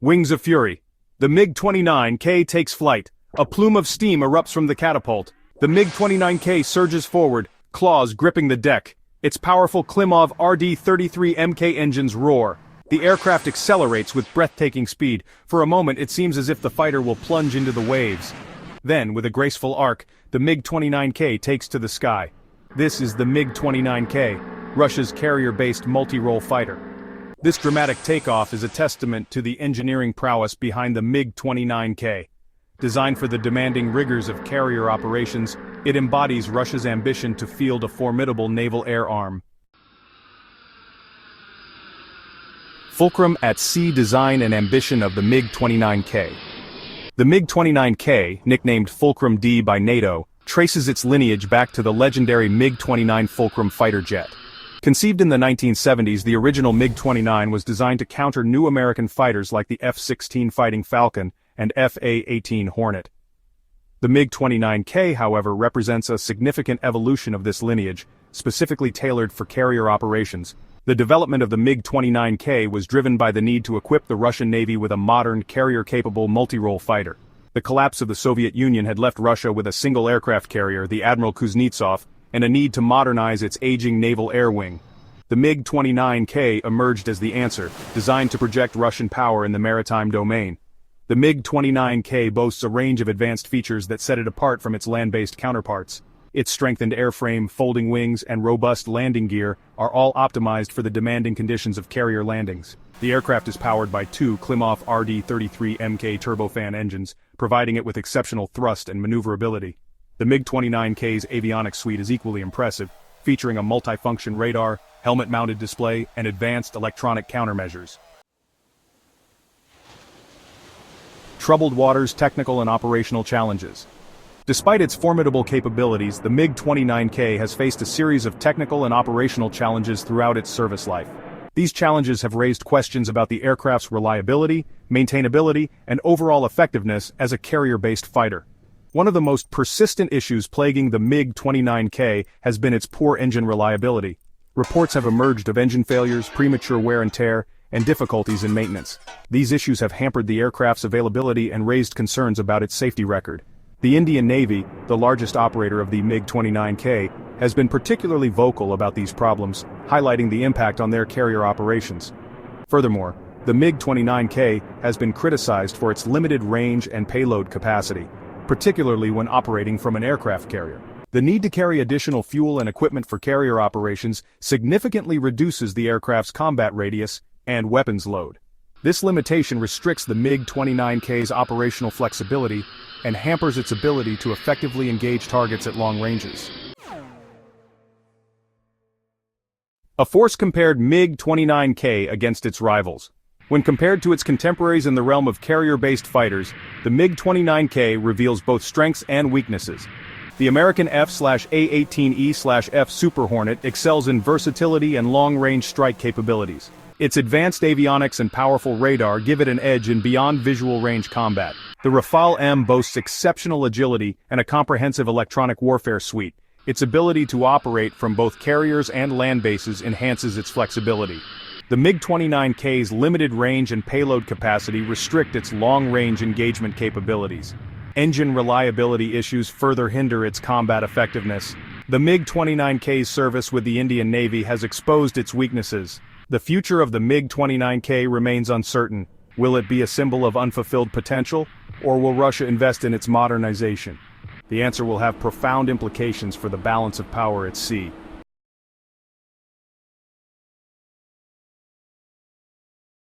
Wings of fury. The MiG-29K takes flight. A plume of steam erupts from the catapult. The MiG-29K surges forward, claws gripping the deck. Its powerful Klimov RD-33MK engines roar. The aircraft accelerates with breathtaking speed. For a moment it seems as if the fighter will plunge into the waves. Then, with a graceful arc, the MiG-29K takes to the sky. This is the MiG-29K, Russia's carrier-based multirole fighter. This dramatic takeoff is a testament to the engineering prowess behind the MiG-29K. Designed for the demanding rigors of carrier operations, it embodies Russia's ambition to field a formidable naval air arm. Fulcrum at sea design and ambition of the MiG-29K. The MiG-29K, nicknamed Fulcrum D by NATO, traces its lineage back to the legendary MiG-29 Fulcrum fighter jet. Conceived in the 1970s, the original MiG-29 was designed to counter new American fighters like the F-16 Fighting Falcon and F/A-18 Hornet. The MiG-29K, however, represents a significant evolution of this lineage, specifically tailored for carrier operations. The development of the MiG-29K was driven by the need to equip the Russian Navy with a modern, carrier-capable multirole fighter. The collapse of the Soviet Union had left Russia with a single aircraft carrier, the Admiral Kuznetsov, and a need to modernize its aging naval air wing. The MiG-29K emerged as the answer, designed to project Russian power in the maritime domain. The MiG-29K boasts a range of advanced features that set it apart from its land-based counterparts. Its strengthened airframe, folding wings, and robust landing gear are all optimized for the demanding conditions of carrier landings. The aircraft is powered by two Klimov RD-33MK turbofan engines, providing it with exceptional thrust and maneuverability. The MiG-29K's avionics suite is equally impressive, featuring a multifunction radar, helmet-mounted display, and advanced electronic countermeasures. Troubled waters, technical and operational challenges. Despite its formidable capabilities, the MiG-29K has faced a series of technical and operational challenges throughout its service life. These challenges have raised questions about the aircraft's reliability, maintainability, and overall effectiveness as a carrier-based fighter. One of the most persistent issues plaguing the MiG-29K has been its poor engine reliability. Reports have emerged of engine failures, premature wear and tear, and difficulties in maintenance. These issues have hampered the aircraft's availability and raised concerns about its safety record. The Indian Navy, the largest operator of the MiG-29K, has been particularly vocal about these problems, highlighting the impact on their carrier operations. Furthermore, the MiG-29K has been criticized for its limited range and payload capacity, particularly when operating from an aircraft carrier. The need to carry additional fuel and equipment for carrier operations significantly reduces the aircraft's combat radius and weapons load. This limitation restricts the MiG-29K's operational flexibility and hampers its ability to effectively engage targets at long ranges. A force-compared MiG-29K against its rivals. When compared to its contemporaries in the realm of carrier-based fighters, the MiG-29K reveals both strengths and weaknesses. The American F/A-18E/F Super Hornet excels in versatility and long-range strike capabilities. Its advanced avionics and powerful radar give it an edge in beyond visual range combat. The Rafale-M boasts exceptional agility and a comprehensive electronic warfare suite. Its ability to operate from both carriers and land bases enhances its flexibility. The MiG-29K's limited range and payload capacity restrict its long-range engagement capabilities. Engine reliability issues further hinder its combat effectiveness. The MiG-29K's service with the Indian Navy has exposed its weaknesses. The future of the MiG-29K remains uncertain. Will it be a symbol of unfulfilled potential, or will Russia invest in its modernization? The answer will have profound implications for the balance of power at sea.